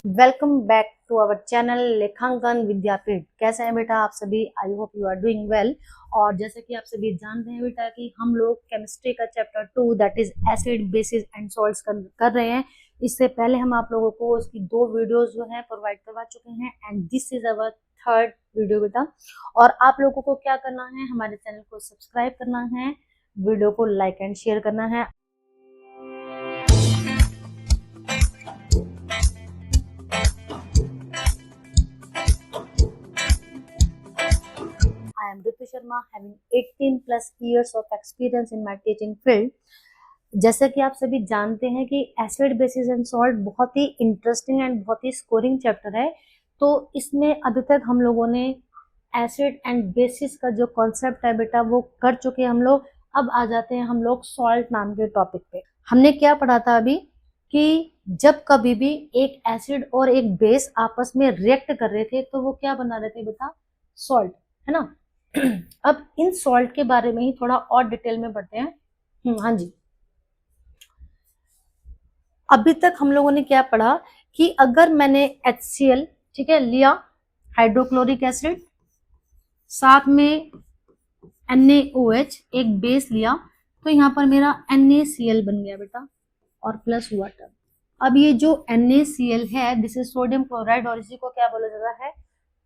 Welcome back to our channel लेखांकन विद्यापीठ। कैसे हैं बेटा आप सभी? I hope you are doing well. और जैसे कि आप सभी जानते हैं बेटा कि हम लोग केमिस्ट्री का chapter 2 that is acid basis and salts कर रहे हैं। इससे पहले हम आप लोगों को इसकी 2 वीडियोस जो है प्रोवाइड करवा चुके हैं and this is our third video बेटा। और आप लोगों को क्या करना है, हमारे चैनल को सब्सक्राइब करना है, वीडियो को लाइक एंड शेयर करना है। I am Ritu Sharma, having 18 plus years of experience in my teaching field. जैसा कि आप सभी जानते हैं कि एसिड बेसिस एंड सॉल्ट बहुत ही इंटरेस्टिंग एंड बहुत ही स्कोरिंग चैप्टर है। तो इसमें अभी तक हम लोगों ने एसिड एंड बेसिस का जो कॉन्सेप्ट है बेटा वो कर चुके हैं हम लोग। अब आ जाते हैं हम लोग सॉल्ट नाम के टॉपिक पे। हमने क्या पढ़ा था अभी कि जब कभी भी एक एसिड और एक बेस आपस में रिएक्ट कर रहे थे तो वो क्या बना रहे थे बेटा? सॉल्ट, है ना। अब इन सॉल्ट के बारे में ही थोड़ा और डिटेल में पढ़ते हैं। हाँ जी, अभी तक हम लोगों ने क्या पढ़ा कि अगर मैंने HCl ठीक है लिया, हाइड्रोक्लोरिक एसिड, साथ में NaOH एक बेस लिया, तो यहाँ पर मेरा NaCl बन गया बेटा और प्लस वाटर। अब ये जो NaCl है दिस इज सोडियम क्लोराइड और इसी को क्या बोला जाता है?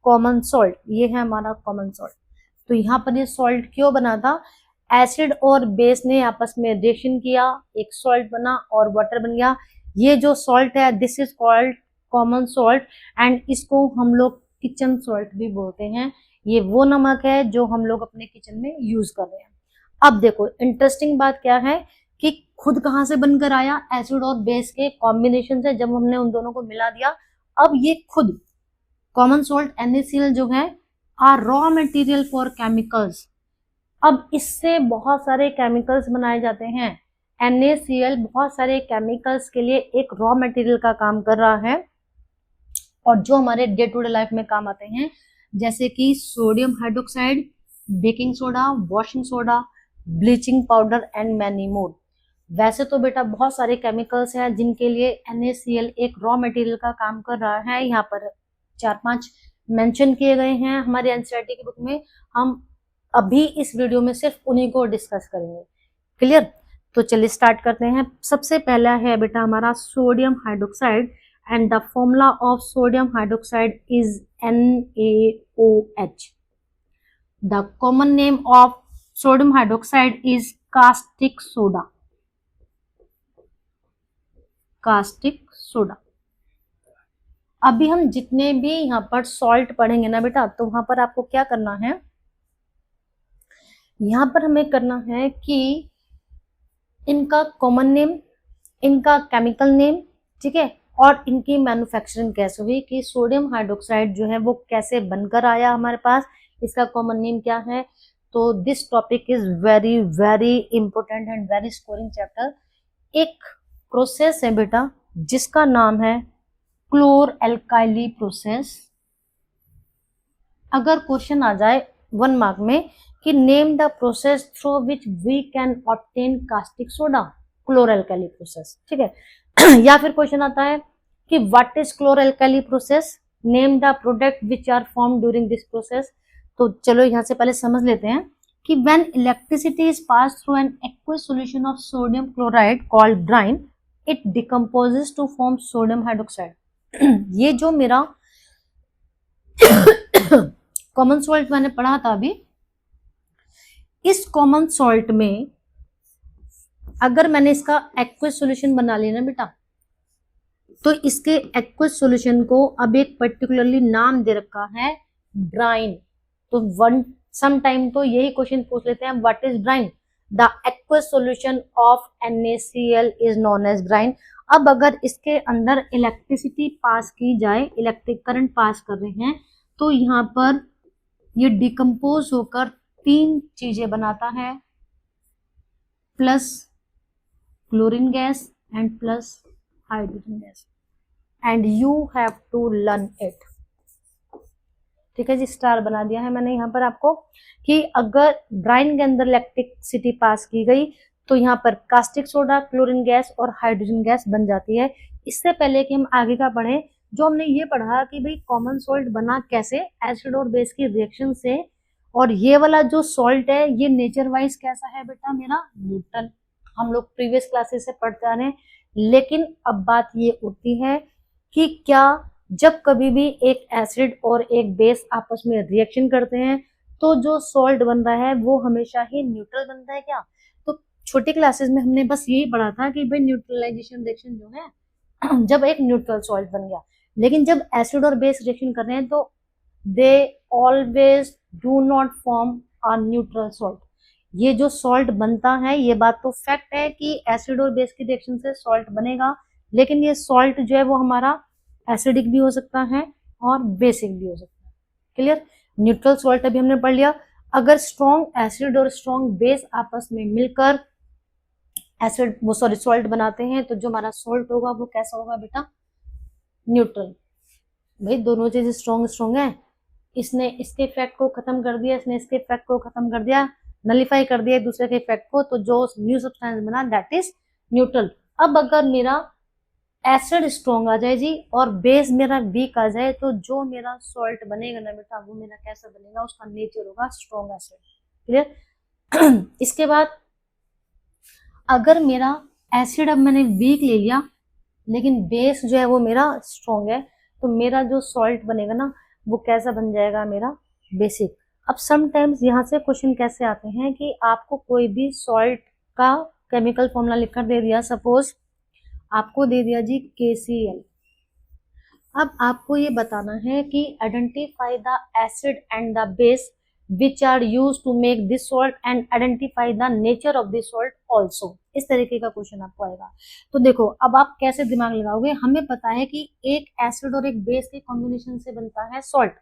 Common salt. ये है हमारा कॉमन सॉल्ट। तो यहाँ पर ये सॉल्ट क्यों बना था? एसिड और बेस ने आपस में रिएक्शन किया, एक सॉल्ट बना और वाटर बन गया। ये जो सॉल्ट है this is called common salt and इसको हम लोग किचन सॉल्ट भी बोलते हैं। ये वो नमक है जो हम लोग अपने किचन में यूज कर रहे हैं। अब देखो इंटरेस्टिंग बात क्या है कि खुद कहाँ से बनकर आया? एसिड और बेस के कॉम्बिनेशन से जब हमने उन दोनों को मिला दिया, अब ये खुद कॉमन सॉल्ट NaCl जो है are raw material for chemicals. अब इससे बहुत सारे केमिकल्स बनाए जाते हैं। NaCl बहुत सारे केमिकल्स के लिए एक रॉ मटेरियल का काम कर रहा है और जो हमारे डे टू डे लाइफ में काम आते हैं, जैसे कि sodium hydroxide, baking soda, washing soda, bleaching powder and many more. वैसे तो बेटा बहुत सारे केमिकल्स हैं जिनके लिए NaCl एक रॉ मटेरियल का काम कर रहा है। यहाँ पर 4-5 मेंशन किए गए हैं हमारे एनसीईआरटी की बुक में। हम अभी इस वीडियो में सिर्फ उन्हीं को डिस्कस करेंगे। क्लियर? तो चलिए स्टार्ट करते हैं। सबसे पहला है बेटा हमारा sodium hydroxide and the formula of sodium hydroxide is NaOH। The common name of sodium hydroxide is caustic soda. Caustic soda. अभी हम जितने भी यहाँ पर सॉल्ट पढ़ेंगे ना बेटा, तो वहां पर आपको क्या करना है, यहाँ पर हमें करना है कि इनका कॉमन नेम, इनका केमिकल नेम, ठीक है, और इनकी मैन्युफैक्चरिंग कैसे हुई, कि सोडियम हाइड्रोक्साइड जो है वो कैसे बनकर आया हमारे पास, इसका कॉमन नेम क्या है। तो this topic is very very important and very scoring chapter. एक प्रोसेस है बेटा जिसका नाम है क्लोर एल्काइली प्रोसेस। अगर क्वेश्चन आ जाए 1 मार्क में कि name the process through which we can obtain caustic soda, chlor alkali process, ठीक है। या फिर क्वेश्चन आता है कि what is chlor alkali process, name the product which are form during this process. तो चलो यहाँ से पहले समझ लेते हैं कि when electricity is pass through an aqueous solution of sodium chloride called brine, it decomposes to form sodium hydroxide. ये जो मेरा कॉमन सॉल्ट मैंने पढ़ा था अभी, इस कॉमन सॉल्ट में अगर मैंने इसका एक्वस सॉल्यूशन बना लिया ना बेटा, तो इसके एक्वस सॉल्यूशन को अब एक पर्टिकुलरली नाम दे रखा है ब्राइन। तो सम टाइम तो यही क्वेश्चन पूछ लेते हैं, what is brine? The aqueous solution of NaCl is known as brine. अब अगर इसके अंदर इलेक्ट्रिसिटी पास की जाए, इलेक्ट्रिक करंट पास कर रहे हैं, तो यहाँ पर ये डिकम्पोज होकर 3 चीजें बनाता है, plus chlorine gas and plus hydrogen gas, and you have to learn it. ठीक है जी, स्टार बना दिया है मैंने यहाँ पर आपको कि अगर ब्राइन के अंदर इलेक्ट्रिसिटी पास की गई तो यहाँ पर कास्टिक सोडा, क्लोरीन गैस और हाइड्रोजन गैस बन जाती है। इससे पहले कि हम आगे का पढ़ें, जो हमने ये पढ़ा कि भाई कॉमन सॉल्ट बना कैसे, एसिड और बेस की रिएक्शन से, और ये वाला जो सॉल्ट है ये नेचर वाइज कैसा है बेटा, मेरा न्यूट्रल। हम लोग प्रीवियस क्लासेस से पढ़ते आ रहे हैं। लेकिन अब बात ये उठती है कि क्या जब कभी भी एक एसिड और एक बेस आपस में रिएक्शन करते हैं तो जो सॉल्ट बन रहा है वो हमेशा ही न्यूट्रल बनता है क्या? तो छोटी क्लासेस में हमने बस यही पढ़ा था कि भाई न्यूट्रलाइजेशन रिएक्शन जो है जब एक न्यूट्रल सॉल्ट बन गया। लेकिन जब एसिड और बेस रिएक्शन कर रहे हैं तो they always do not form a neutral salt. ये जो सॉल्ट बनता है, ये बात तो फैक्ट है कि एसिड और बेस की रिएक्शन से सॉल्ट बनेगा, लेकिन ये सॉल्ट जो है वो हमारा एसिडिक भी हो सकता है और बेसिक भी हो सकता है। क्लियर? न्यूट्रल सॉल्ट अभी हमने पढ़ लिया। अगर स्ट्रॉन्ग एसिड और स्ट्रॉन्ग बेस आपस में मिलकर एसिड वो सॉरी सॉल्ट बनाते हैं तो जो हमारा सॉल्ट होगा वो कैसा होगा बेटा? न्यूट्रल। भाई दोनों चीज स्ट्रॉन्ग स्ट्रॉन्ग है, इसने इसके इफेक्ट को खत्म कर दिया, इसने इसके इफेक्ट को खत्म कर दिया, नलीफाई कर दिया एक दूसरे के इफेक्ट को, तो जो न्यू सब्सटेंस बना दैट इज न्यूट्रल। अब अगर मेरा एसिड स्ट्रॉन्ग आ जाए जी और बेस मेरा वीक आ जाए तो जो मेरा सॉल्ट बनेगा ना बेटा वो मेरा कैसा बनेगा? उसका नेचर होगा स्ट्रॉन्ग एसिड। क्लियर? इसके बाद अगर मेरा एसिड अब मैंने वीक ले लिया लेकिन बेस जो है वो मेरा स्ट्रॉन्ग है, तो मेरा जो सॉल्ट बनेगा ना वो कैसा बन जाएगा? मेरा बेसिक। अब समटाइम्स यहाँ से क्वेश्चन कैसे आते हैं कि आपको कोई भी सॉल्ट का केमिकल फॉर्मूला लिखकर दे दिया, सपोज आपको दे दिया जी KCl। अब आपको ये बताना है कि identify the acid and the base which are use to make this salt and identify the nature of this salt also. इस तरीके का क्वेश्चन आपको आएगा। तो देखो अब आप कैसे दिमाग लगाओगे, हमें पता है कि एक एसिड और एक बेस के कॉम्बिनेशन से बनता है सॉल्ट।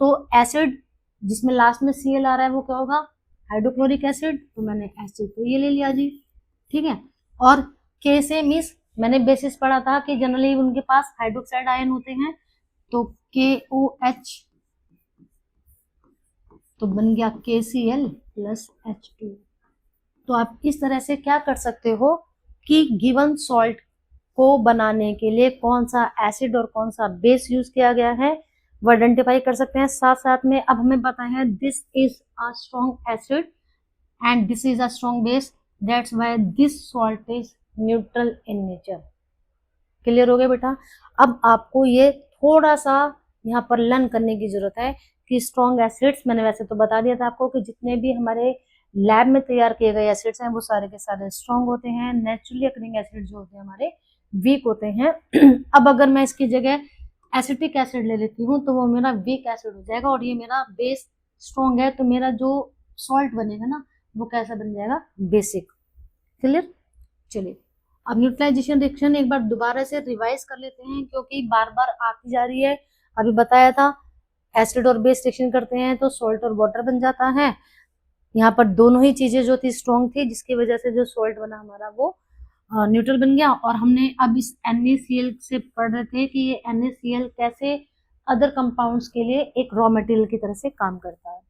तो एसिड जिसमें लास्ट में Cl आ रहा है वो क्या होगा? Hydrochloric acid. तो मैंने एसिड तो ये ले लिया जी, ठीक है। और K से मीन्स मैंने बेसिस पढ़ा था कि जनरली उनके पास हाइड्रोक्साइड आयन होते हैं, तो KOH तो बन गया KCl प्लस H2। तो आप इस तरह से क्या कर सकते हो कि गिवन सॉल्ट को बनाने के लिए कौन सा एसिड और कौन सा बेस यूज किया गया है वो आइडेंटिफाई कर सकते हैं। साथ साथ में अब हमें पता है this is a strong acid and this is a strong base, that's why this salt is neutral in nature. Clear हो गया बेटा? अब आपको ये थोड़ा सा यहाँ पर लर्न करने की जरूरत है कि स्ट्रॉन्ग एसिड्स, मैंने वैसे तो बता दिया था आपको कि जितने भी हमारे लैब में तैयार किए गए एसिड्स हैं वो सारे के सारे स्ट्रॉन्ग होते हैं। नेचुरली अकरिंग एसिड जो होते हैं हमारे वीक होते हैं। अब अगर मैं इसकी जगह एसिटिक एसिड ले लेती हूँ तो वो मेरा वीक एसिड हो जाएगा और ये मेरा बेस स्ट्रॉन्ग है, तो मेरा जो सॉल्ट बनेगा ना वो कैसा बन जाएगा? बेसिक। क्लियर? चलिए अब न्यूट्रलाइजेशन रिएक्शन एक बार दोबारा से रिवाइज कर लेते हैं क्योंकि बार बार आती जा रही है। अभी बताया था एसिड और बेस रिएक्शन करते हैं तो सॉल्ट और वाटर बन जाता है। यहाँ पर दोनों ही चीजें जो थी स्ट्रॉन्ग थी जिसकी वजह से जो सॉल्ट बना हमारा वो न्यूट्रल बन गया। और हमने अब इस NaCl से पढ़ रहे थे कि ये NaCl कैसे अदर कंपाउंड्स के लिए एक रॉ मटेरियल की तरह से काम करता है।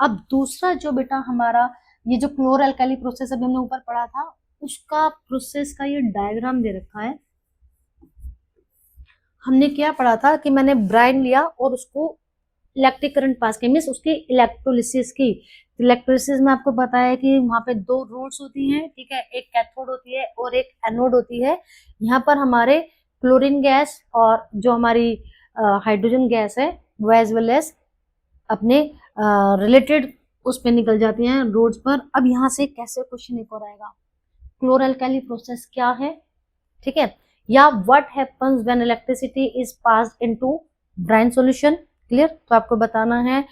अब दूसरा जो बेटा हमारा ये जो क्लोर अल्काली प्रोसेस अभी हमने ऊपर पढ़ा था उसका प्रोसेस का ये डायग्राम दे रखा है। हमने क्या पढ़ा था कि मैंने ब्राइन लिया और उसको इलेक्ट्रिक करंट पास किया, मीन्स उसकी इलेक्ट्रोलिसिस की। इलेक्ट्रोलिसिस में आपको पता है कि वहां पे दो रोड्स होती हैं, ठीक है, एक कैथोड होती है और एक एनोड होती है। यहाँ पर हमारे क्लोरीन गैस और जो हमारी हाइड्रोजन गैस है वो एज वेल एज अपने रिलेटेड उस पे निकल जाती हैं रोड्स पर। अब यहाँ से कैसे क्वेश्चन एक और आएगा, क्लोर अल्काली प्रोसेस क्या है, ठीक है, या what happens when electricity is passed into brine solution. Clear? तो आपको बताना है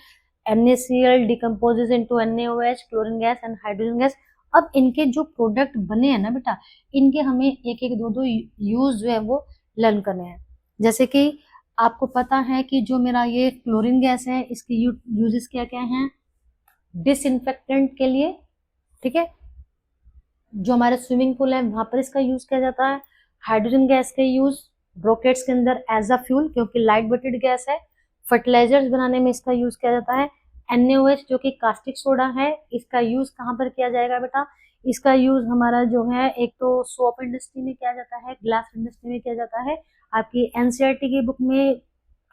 NaCl decomposes into NaOH, chlorine gas and hydrogen gas. अब इनके जो प्रोडक्ट बने हैं ना बेटा, इनके हमें एक एक दो दो यूज जो है वो लर्न करने हैं। जैसे कि आपको पता है कि जो मेरा ये क्लोरीन गैस है इसके यूजेस क्या क्या हैं? डिसइंफेक्टेंट के लिए, ठीक है, जो हमारे स्विमिंग पूल है वहां पर इसका यूज किया जाता है। हाइड्रोजन गैस का यूज रॉकेट्स के अंदर एज अ फ्यूल क्योंकि लाइट वेटेड गैस है। फर्टिलाइजर्स बनाने में इसका यूज किया जाता है। NaOH जो कि कास्टिक सोडा है इसका यूज कहाँ पर किया जाएगा बेटा? इसका यूज हमारा जो है एक तो सोप इंडस्ट्री में किया जाता है, ग्लास इंडस्ट्री में किया जाता है। आपकी एनसीईआरटी की बुक में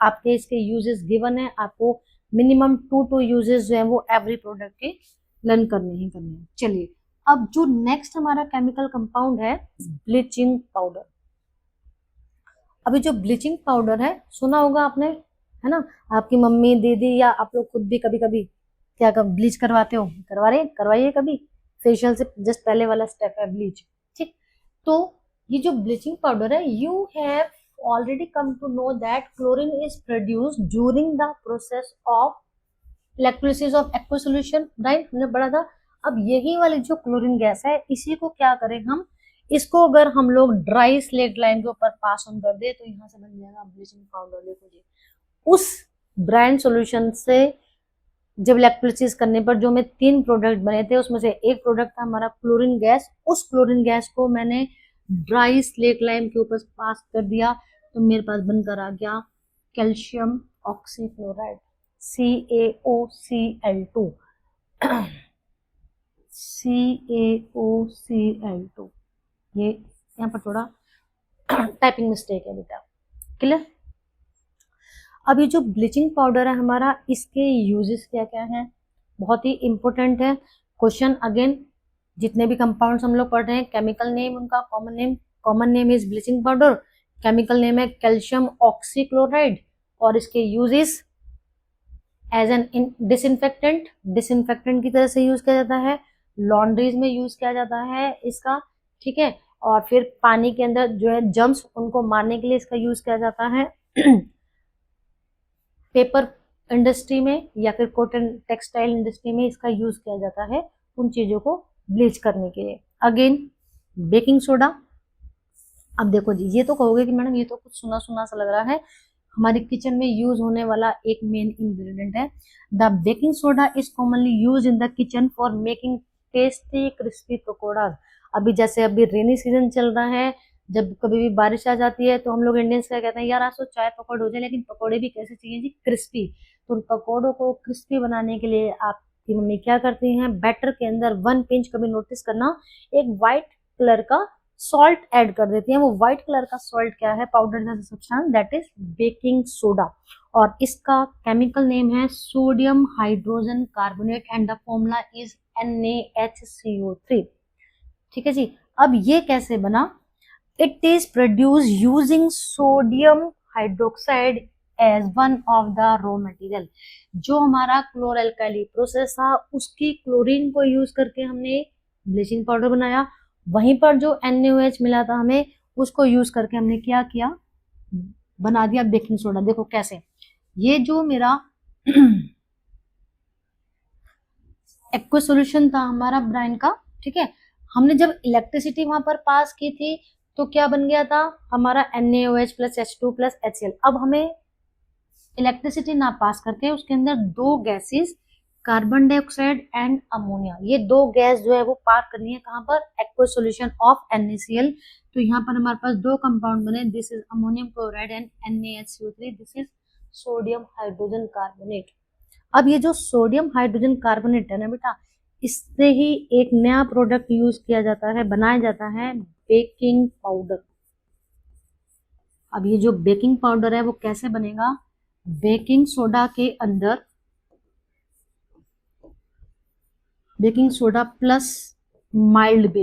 आपके इसके यूजेस गिवन है, आपको मिनिमम 2 यूजेस जो है वो एवरी प्रोडक्ट के लर्न करने ही करने हैं। चलिए अब जो नेक्स्ट हमारा केमिकल कंपाउंड है ब्लीचिंग पाउडर। अभी जो ब्लीचिंग पाउडर है सुना होगा आपने, है ना, आपकी मम्मी दीदी या आप लोग खुद भी कभी कभी क्या ब्लीच करवाते हो, करवाइए कभी, फेशियल से जस्ट पहले वाला स्टेप है ब्लीच, ठीक। तो ये जो ब्लीचिंग पाउडर है, you have already come to know that chlorine is produced during the process of electrolysis of aqua solution, right, हमने पढ़ा था। अब यही वाली जो क्लोरीन गैस है इसी को क्या करें हम, इसको अगर हम लोग ड्राई स्लेट लाइन के ऊपर पास ऑन कर दे तो यहाँ से बन जाएगा ब्लीचिंग पाउडर। देखो जी, उस ब्रांड सॉल्यूशन से जब इलेक्ट्रोलिसिस करने पर जो हमें 3 प्रोडक्ट बने थे उसमें से एक प्रोडक्ट था हमारा क्लोरीन गैस। उस क्लोरीन गैस को मैंने ड्राई स्लेट लाइन के ऊपर पास कर दिया तो मेरे पास बनकर आ गया कैल्शियम ऑक्सीक्लोराइड, CaOCl2 CaOCl2। ये यहाँ पर थोड़ा टाइपिंग मिस्टेक है बेटा, क्लियर। अब ये जो ब्लीचिंग पाउडर है हमारा, इसके यूजेस क्या क्या हैं, बहुत ही इंपॉर्टेंट है क्वेश्चन। अगेन जितने भी कंपाउंड्स हम लोग पढ़ रहे हैं, केमिकल नेम उनका common name is bleaching powder, chemical name है कैल्शियम ऑक्सीक्लोराइड, और इसके यूजेस एज एन डिसइंफेक्टेंट की तरह से यूज किया जाता है, लॉन्ड्रीज में यूज किया जाता है इसका, ठीक है। और फिर पानी के अंदर जो है जर्म्स उनको मारने के लिए इसका यूज किया जाता है पेपर इंडस्ट्री में या फिर कॉटन टेक्सटाइल इंडस्ट्री में इसका यूज किया जाता है उन चीजों को ब्लीच करने के लिए। Again baking soda. अब देखो जी, ये तो कहोगे कि मैडम ये तो कुछ सुना सुना सा लग रहा है, हमारे किचन में यूज होने वाला एक मेन इंग्रेडिएंट है। The baking soda is commonly use in the kitchen for making tasty crispy pakora. अभी जैसे अभी रेनी सीजन चल रहा है, जब कभी भी बारिश आ जाती है तो हम लोग इंडियंस क्या कहते हैं, यार आज तो चाय पकौड़े हो जाए, लेकिन पकौड़े भी कैसे चाहिए जी, क्रिस्पी। तो उन पकौड़ों को क्रिस्पी बनाने के लिए आपकी मम्मी क्या करती हैं, बैटर के अंदर 1 पिंच, कभी नोटिस करना, एक व्हाइट कलर का सॉल्ट ऐड कर देती हैं। वो व्हाइट कलर का सॉल्ट क्या है, पाउडर जैसा substance, that is baking soda, और इसका केमिकल नेम है sodium hydrogen carbonate and the formula is NaHCO3, ठीक है जी। अब ये कैसे बना, it is produce using sodium hydroxide as one of the raw material. जो हमारा क्लोरल्काली प्रोसेस था उसकी क्लोरीन को यूज करके हमने ब्लीचिंग पाउडर बनाया, वहीं पर जो NaOH मिला था हमें उसको यूज करके हमने क्या किया, बना दिया बेकिंग सोडा। देखो कैसे, ये जो मेरा एक्वा सॉल्यूशन था हमारा ब्रांड का, ठीक है, हमने जब इलेक्ट्रिसिटी वहां पर पास की थी तो क्या बन गया था हमारा NaOH plus H2 plus HCl। अब हमें इलेक्ट्रिसिटी ना पास करके उसके अंदर 2 gases, carbon dioxide and ammonia, ये 2 गैस जो है वो पार करनी है कहां पर, एक्वा सॉल्यूशन ऑफ NaCl। तो यहाँ पर हमारे पास 2 कंपाउंड बने, this is ammonium chloride and NaHCO3, this is sodium hydrogen carbonate. अब ये जो सोडियम हाइड्रोजन कार्बोनेट है ना बेटा, इससे ही एक नया प्रोडक्ट यूज किया जाता है, बनाया जाता है बेकिंग पाउडर। अब ये जो बेकिंग पाउडर है वो कैसे बनेगा, बेकिंग सोडा के अंदर baking soda plus mild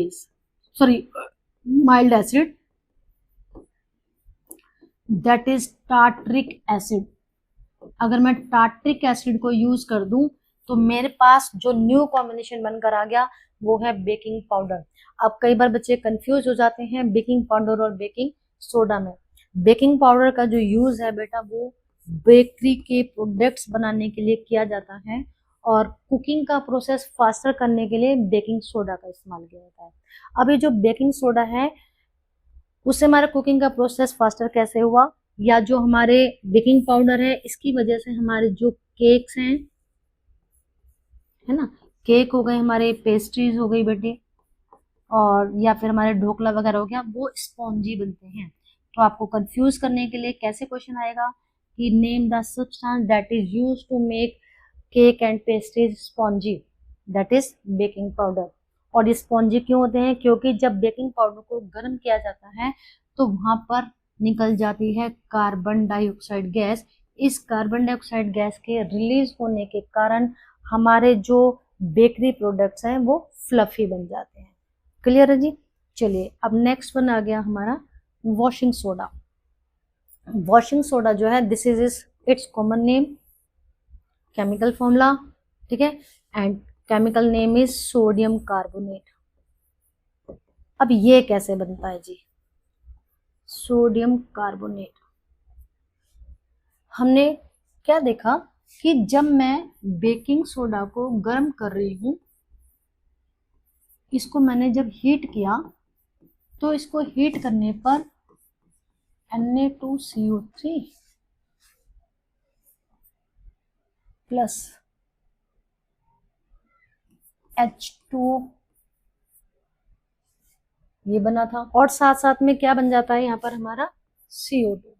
acid, that is tartaric acid. अगर मैं टार्ट्रिक एसिड को यूज कर दूं तो मेरे पास जो न्यू कॉम्बिनेशन बनकर आ गया वो है बेकिंग पाउडर। अब कई बार बच्चे कंफ्यूज हो जाते हैं बेकिंग पाउडर और बेकिंग सोडा में। बेकिंग पाउडर का जो यूज है बेटा वो बेकरी के प्रोडक्ट्स बनाने के लिए किया जाता है, और कुकिंग का प्रोसेस फास्टर करने के लिए बेकिंग सोडा का इस्तेमाल किया जाता है। अब ये जो बेकिंग सोडा है उससे हमारा कुकिंग का प्रोसेस फास्टर कैसे हुआ, या जो हमारे बेकिंग पाउडर है इसकी वजह से हमारे जो केक्स हैं, है ना, केक हो गए हमारे, पेस्ट्रीज हो गई बेटे, और या फिर हमारे ढोकला वगैरह हो गया, वो स्पॉन्जी बनते हैं। तो आपको कंफ्यूज करने के लिए कैसे क्वेश्चन आएगा कि name the substance that is used to make cake and pastries spongy, that is baking powder. और ये स्पॉन्जी क्यों होते हैं? क्योंकि जब बेकिंग पाउडर को गर्म किया जाता है तो वहां पर निकल जाती है कार्बन डाइऑक्साइड गैस। इस कार्बन डाइऑक्साइड गैस के रिलीज होने के कारण हमारे जो बेकरी प्रोडक्ट्स हैं वो फ्लफी बन जाते हैं। क्लियर है जी? चलिए अब नेक्स्ट वन आ गया हमारा वॉशिंग सोडा। वॉशिंग सोडा जो है this is it's common name, chemical formula, ठीक है, and chemical name is sodium carbonate. अब ये कैसे बनता है जी? सोडियम कार्बोनेट, हमने क्या देखा कि जब मैं बेकिंग सोडा को गर्म कर रही हूं, इसको मैंने जब हीट किया तो इसको हीट करने पर Na2CO3 प्लस H2O ये बना था, और साथ साथ में क्या बन जाता है यहाँ पर हमारा CO2।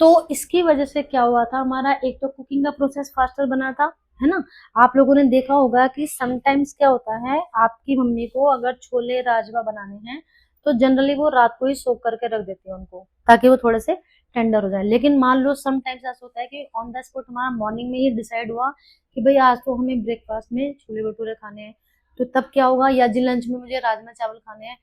तो इसकी वजह से क्या हुआ था, हमारा एक तो कुकिंग का प्रोसेस फास्टर बना था, है ना। आप लोगों ने देखा होगा कि समटाइम्स क्या होता है, आपकी मम्मी को अगर छोले राजमा बनाने हैं तो जनरली वो रात को ही सोक करके रख देती है उनको, ताकि वो थोड़े से टेंडर हो जाए। लेकिन मान लो समटाइम्स ऐसा होता है कि ऑन द स्पॉट हमारा मॉर्निंग में ही डिसाइड हुआ कि भाई आज तो हमें ब्रेकफास्ट में छोले भटूरे खाने हैं, तो तब क्या होगा, या जी लंच में मुझे राजमा चावल खाने हैं,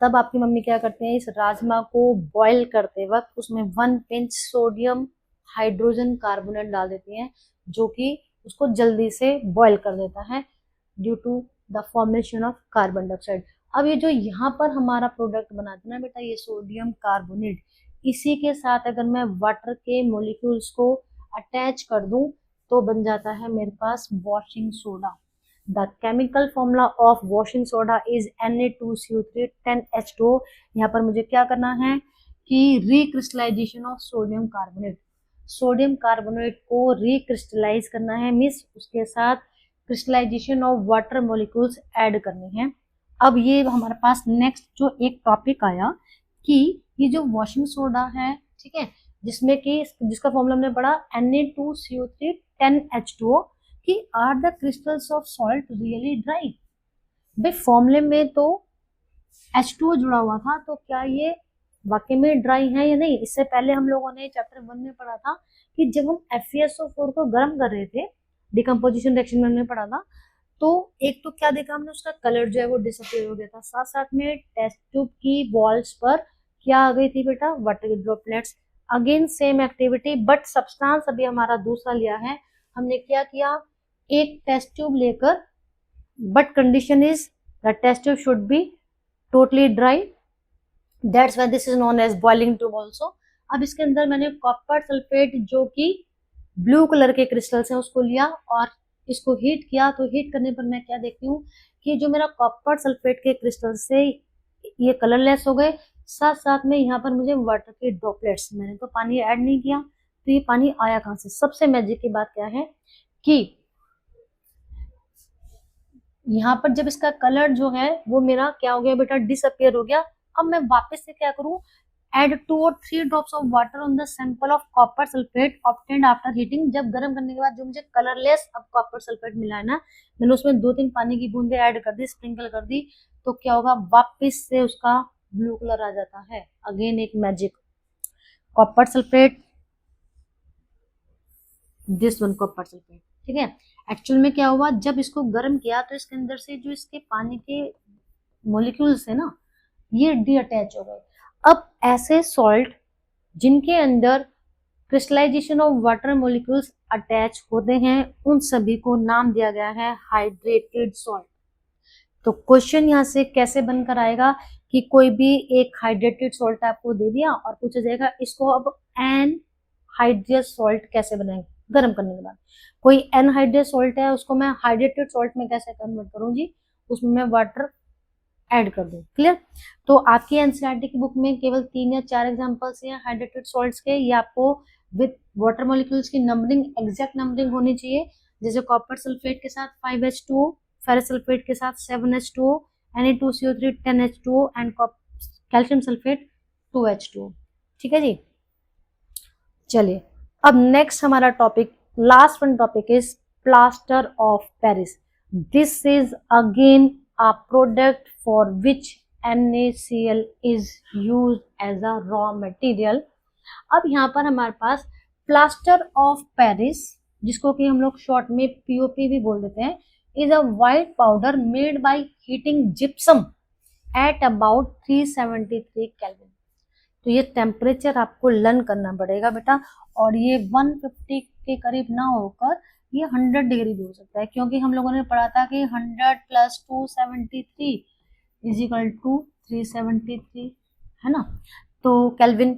तब आपकी मम्मी क्या करते हैं, इस राजमा को बॉईल करते वक्त उसमें 1 पिंच सोडियम हाइड्रोजन कार्बोनेट डाल देती हैं, जो कि उसको जल्दी से बॉईल कर देता है due to the formation of carbon dioxide. अब ये जो यहाँ पर हमारा प्रोडक्ट बनाते हैं ना बेटा, ये सोडियम कार्बोनेट, इसी के साथ अगर मैं वाटर के मोलिक्यूल्स को अटैच कर दूं तो बन जाता है मेरे पास washing soda. The chemical formula of washing soda is Na2CO3 10H2O। यहाँ पर मुझे क्या करना है कि recrystallization of sodium carbonate, sodium carbonate को रिक्रिस्टलाइज करना है, मीन्स उसके साथ crystallization of water molecules add करने हैं। अब ये हमारे पास नेक्स्ट जो एक टॉपिक आया कि ये जो वॉशिंग सोडा है, ठीक है, जिसमें कि जिसका फॉर्मूला हमने पढ़ा Na2CO3 10H2O, कि are the crystals of salt really dry. भाई फॉर्मूले में तो H2O जुड़ा हुआ था, तो क्या ये वाकई में ड्राई है या नहीं? इससे पहले हम लोगों ने चैप्टर 1 में पढ़ा था कि जब हम FeSO4 को गर्म कर रहे थे, डिकम्पोजिशन रिएक्शन में हमने पढ़ा था, तो एक तो क्या देखा हमने, उसका कलर जो है वो डिसअपियर हो गया था, साथ साथ में टेस्ट ट्यूब की वॉल्स पर क्या आ गई थी बेटा, वाटर की droplets. Again same activity, but substance अभी हमारा दूसरा लिया है। हमने क्या किया, एक टेस्ट ट्यूब लेकर, but condition is the test tube should be totally dry, that's why this is known as boiling tube also. अब इसके अंदर मैंने कॉपर सल्फेट जो कि ब्लू कलर के क्रिस्टल्स हैं उसको लिया और इसको हीट किया। तो हीट करने पर मैं क्या देखती हूँ कि जो मेरा कॉपर सल्फेट के क्रिस्टल से ये कलरलेस हो गए, साथ साथ में यहाँ पर मुझे वाटर के ड्रॉपलेट्स, मैंने तो पानी ऐड नहीं किया, तो ये पानी आया कहाँ से? सबसे मैजिक की बात क्या है कि यहाँ पर जब इसका कलर जो है वो मेरा क्या हो गया बेटा, डिसअपियर हो गया। अब मैं वापस से क्या करूँ, एड 2 और 3 drops of water on the sample of copper sulphate obtained after heating. जब गर्म करने के बाद जो मुझे कलरलेस अब कॉपर सल्फेट मिला है ना, मैंने उसमें 2-3 पानी की बूंदे ऐड कर दी, स्प्रिंकल कर दी, तो क्या होगा, वापस से उसका ब्लू कलर आ जाता है। अगेन एक magic, copper sulphate, this one copper sulphate, ठीक है। एक्चुअल में क्या हुआ, जब इसको गर्म किया तो इसके अंदर से जो इसके पानी के मॉलिक्यूल्स है ना, ये डीअटैच हो गए। अब ऐसे सॉल्ट जिनके अंदर crystallization of water molecules attach होते हैं, उन सभी को नाम दिया गया है हाइड्रेटेड सॉल्ट। तो क्वेश्चन यहाँ से कैसे बनकर आएगा कि कोई भी एक हाइड्रेटेड सॉल्ट आपको दे दिया और पूछा जाएगा इसको अब एनहाइड्रियस सॉल्ट कैसे बनाएंगे गर्म करने के बाद। कोई एनहाइड्रियस सॉल्ट है, उसको मैं हाइड्रेटेड सॉल्ट में कैसे कन्वर्ट करूँ जी, उसमें मैं वाटर ऐड कर दूं। क्लियर? तो आपकी एनसीईआरटी की बुक में केवल 3 या 4 एग्जांपल्स हैं हाइड्रेटेड सॉल्ट्स के। ये आपको विद वाटर मॉलिक्यूल्स की नंबरिंग, एग्जैक्ट नंबरिंग होनी चाहिए, जैसे कॉपर सल्फेट के साथ 5H2O, फेरस सल्फेट के साथ 7H2O, Na2CO3 10H2O and calcium sulphate 2H2O। ठीक है जी। चलिए अब नेक्स्ट हमारा topic, last one topic is plaster of Paris. This is again a product for which NaCl is use as a raw material. अब यहाँ पर हमारे पास प्लास्टर ऑफ पेरिस, जिसको कि हम लोग शॉर्ट में POP भी बोल देते हैं, is a white powder made by heating gypsum at about 373 kelvin. तो ये टेम्परेचर आपको लर्न करना पड़ेगा बेटा, और ये 150 के करीब ना होकर ये 100 डिग्री भी हो सकता है, क्योंकि हम लोगों ने पढ़ा था कि 100 + 273 इज इक्वल टू 373, है ना। तो केल्विन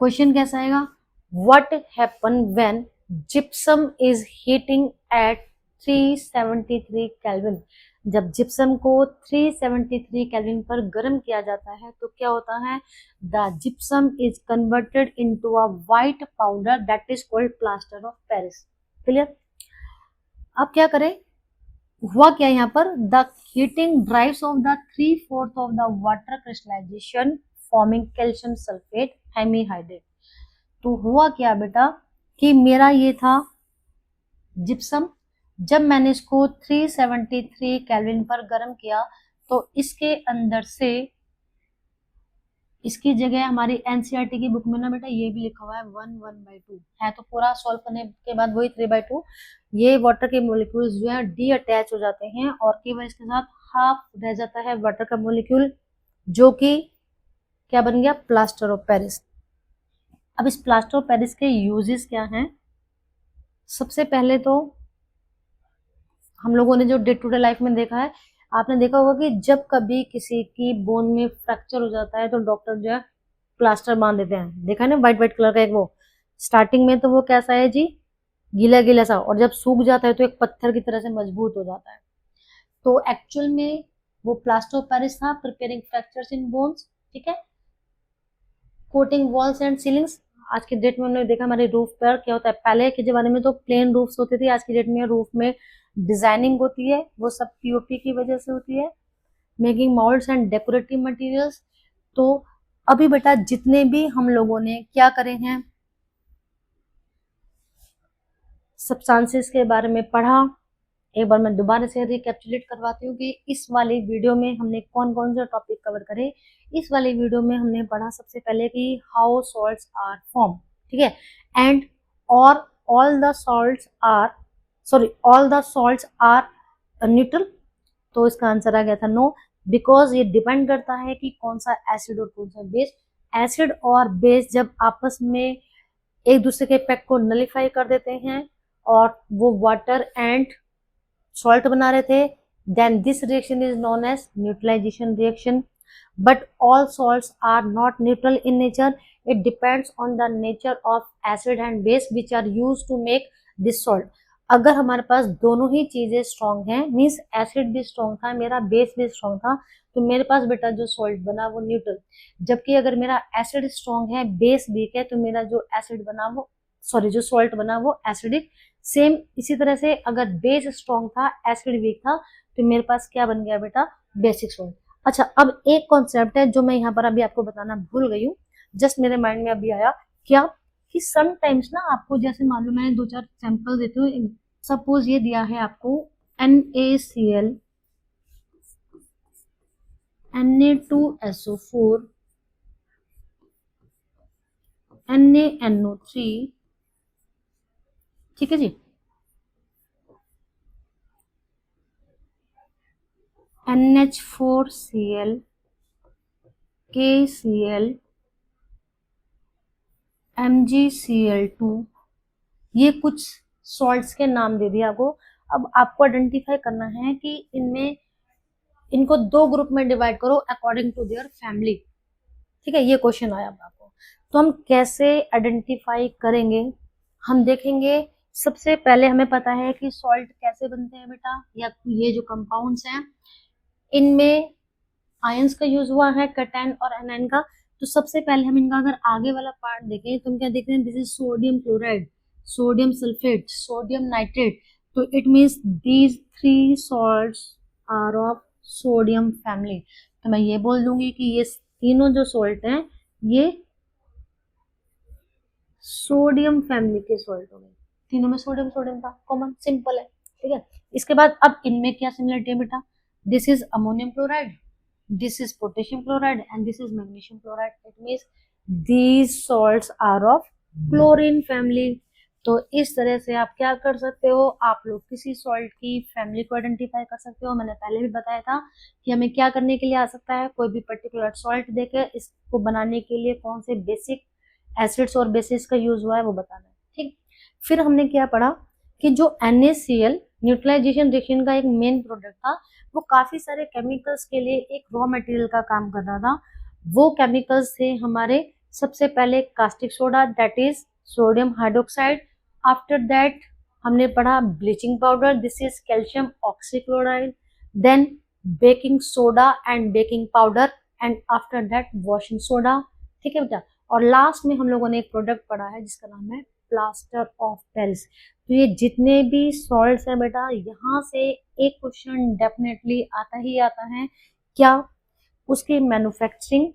क्वेश्चन कैसा आएगा, what happen when gypsum is heating eight 373 kelvin. जब जिप्सम को 373 केल्विन पर गर्म किया जाता है तो क्या होता है, the gypsum is converted into a white powder that is called plaster of Paris. Clear. अब क्या करें, हुआ क्या यहाँ पर, the heating drives off the 3/4 of the water crystallization forming calcium sulphate hemihydrate. तो हुआ क्या बेटा कि मेरा ये था जिप्सम, जब मैंने इसको 373 केल्विन पर गर्म किया तो इसके अंदर से, इसकी जगह हमारी NCERT की बुक में ना बेटा ये भी लिखा हुआ है 1/2 है, तो पूरा सॉल्व करने के बाद वही 3/2, ये वाटर के मोलिक्यूल्स जो है डी अटैच हो जाते हैं और केवल इसके साथ हाफ रह जाता है वाटर का मोलिक्यूल, जो कि क्या बन गया, प्लास्टर ऑफ पेरिस। अब इस प्लास्टर ऑफ पेरिस के यूजेस क्या हैं, सबसे पहले तो हम लोगों ने जो डे टू डे लाइफ में देखा है, आपने देखा होगा कि जब कभी किसी की बोन में फ्रैक्चर हो जाता है तो डॉक्टर जो है प्लास्टर बांध देते हैं, देखा है ना, व्हाइट व्हाइट कलर का एक, वो स्टार्टिंग में तो वो कैसा है जी, गीला गीला सा, और जब सूख जाता है तो एक पत्थर की तरह से मजबूत हो जाता है। तो एक्चुअल में वो प्लास्टर ऑफ पेरिस था, प्रिपेयरिंग फ्रैक्चर्स इन बोन्स, ठीक है, कोटिंग वॉल्स एंड सीलिंग्स। आज की डेट में हमने देखा हमारे रूफ पर क्या होता है, पहले के जमाने में तो प्लेन रूफ्स होते थे, आज की डेट में रूफ में डिजाइनिंग होती है, वो सब POP की वजह से होती है, मेकिंग मॉल्ड्स एंड डेकोरेटिव मटेरियल्स। तो अभी बेटा जितने भी हम लोगों ने क्या करे हैं, सब्सटेंसेस के बारे में पढ़ा, एक बार मैं दोबारा से रिकैप्चुलेट करवाती हूँ कि इस वाली वीडियो में हमने कौन कौन से टॉपिक कवर करे। इस वाली वीडियो में हमने पढ़ा सबसे पहले कि हाउ सॉल्ट्स आर फॉर्म, ठीक है, एंड और all the salts are neutral. तो इसका आंसर आ गया था नो, बिकॉज ये डिपेंड करता है कि कौन सा एसिड और कौन सा बेस। एसिड और बेस जब आपस में एक दूसरे के इफेक्ट को नलिफाई कर देते हैं और वो वाटर एंड सॉल्ट बना रहे थे, then this reaction is known as neutralization reaction. But all salts are not neutral in nature. It depends on the nature of acid and base which are used to make this salt. अगर हमारे पास दोनों ही चीजें strong हैं, means acid भी strong था, मेरा base भी strong था, तो मेरे पास बेटा जो सॉल्ट बना वो न्यूट्रल। जबकि अगर मेरा एसिड स्ट्रॉन्ग है, बेस वीक है, तो मेरा जो एसिड बना वो, सॉरी, जो सॉल्ट बना वो एसिडिक। सेम इसी तरह से अगर बेस स्ट्रॉन्ग था, एसिड वीक था, तो मेरे पास क्या बन गया बेटा, बेसिक सॉल्ट। अच्छा, अब एक कॉन्सेप्ट है जो मैं यहाँ पर अभी आपको बताना भूल गई हूँ, जस्ट मेरे माइंड में अभी आया, क्या कि समटाइम्स ना आपको जैसे मालूम, मैंने 2-4 सैंपल देती हूँ। सपोज ये दिया है आपको NaCl, Na2SO4, NaNO3, ठीक है जी, NH4Cl, KCl, MgCl2, ये कुछ सॉल्ट्स के नाम दे दिए आपको। अब आपको आइडेंटिफाई करना है कि इनमें, इनको 2 ग्रुप में डिवाइड करो अकॉर्डिंग टू देयर फैमिली, ठीक है, ये क्वेश्चन आया आपको। तो हम कैसे आइडेंटिफाई करेंगे, हम देखेंगे। सबसे पहले हमें पता है कि सॉल्ट कैसे बनते हैं बेटा, या ये जो कंपाउंड्स हैं इनमें आयंस का यूज हुआ है, कैटायन और एनायन का। तो सबसे पहले हम इनका अगर आगे वाला पार्ट देखें तो हम क्या देख रहे हैं, this is sodium chloride, sodium sulphate, sodium nitrate. तो it means these 3 salts are of sodium family. तो मैं ये बोल दूंगी कि ये तीनों जो सॉल्ट हैं ये सोडियम फैमिली के सॉल्ट हो गए। तीनों में सोडियम सोडियम था, कॉमन, सिंपल है, ठीक है। इसके बाद अब इनमें क्या सिमिलरिटी है बेटा, this is ammonium chloride, this is potassium chloride and this is magnesium chloride. It means these salts are of chlorine family. तो इस तरह से आप क्या कर सकते हो, आप लोग किसी सॉल्ट की फैमिली को आइडेंटिफाई कर सकते हो। मैंने पहले भी बताया था कि हमें क्या करने के लिए आ सकता है, कोई भी पर्टिकुलर सॉल्ट देकर इसको बनाने के लिए कौन से बेसिक एसिड्स और बेसिस का यूज हुआ है वो बताना है, ठीक। फिर हमने क्या पढ़ा कि जो NaCl न्यूट्रलाइजेशन रिएक्शन का एक मेन प्रोडक्ट था, वो काफी सारे केमिकल्स के लिए एक रॉ मटेरियल का काम कर रहा था। वो केमिकल्स थे हमारे, सबसे पहले caustic soda, that is sodium hydroxide. After that हमने पढ़ा bleaching powder, this is calcium oxychloride. Then baking soda and baking powder, and after that washing soda, ठीक है बेटा। और लास्ट में हम लोगों ने एक प्रोडक्ट पढ़ा है जिसका नाम है प्लास्टर ऑफ पेरिस। तो ये जितने भी सॉल्ट्स हैं बेटा, यहाँ से एक क्वेश्चन डेफिनेटली आता ही आता है, क्या उसकी मैन्युफैक्चरिंग,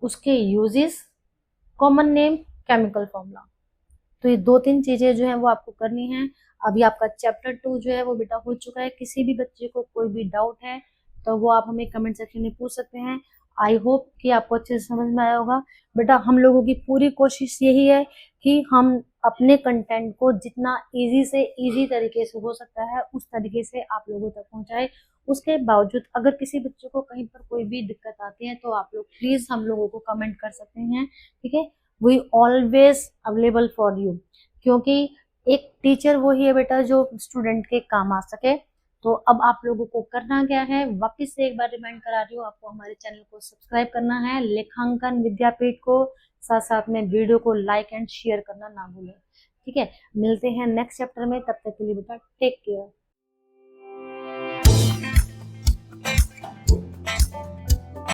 उसके uses, common name, chemical formula. तो ये 2-3 चीजें जो है वो आपको करनी है। अभी आपका चैप्टर 2 जो है वो बेटा हो चुका है। किसी भी बच्चे को कोई भी डाउट है तो वो आप हमें कमेंट सेक्शन में पूछ सकते हैं। आई होप कि आपको अच्छे से समझ में आया होगा। बेटा हम लोगों की पूरी कोशिश यही है कि हम अपने कंटेंट को जितना इजी से इजी तरीके से हो सकता है उस तरीके से आप लोगों तक पहुंचाए। उसके बावजूद अगर किसी बच्चे को कहीं पर कोई भी दिक्कत आती है तो आप लोग प्लीज हम लोगों को कमेंट कर सकते हैं, ठीक है। We always available for you, क्योंकि एक टीचर वो ही है बेटा जो स्टूडेंट के काम आ सके। तो अब आप लोगों को करना क्या है, वापस से एक बार रिमाइंड करा रही हूँ आपको, हमारे चैनल को सब्सक्राइब करना है, लेखांकन विद्यापीठ को, साथ साथ में वीडियो को लाइक एंड शेयर करना ना भूलें, ठीक है। मिलते हैं नेक्स्ट चैप्टर में, तब तक के लिए बेटा टेक केयर।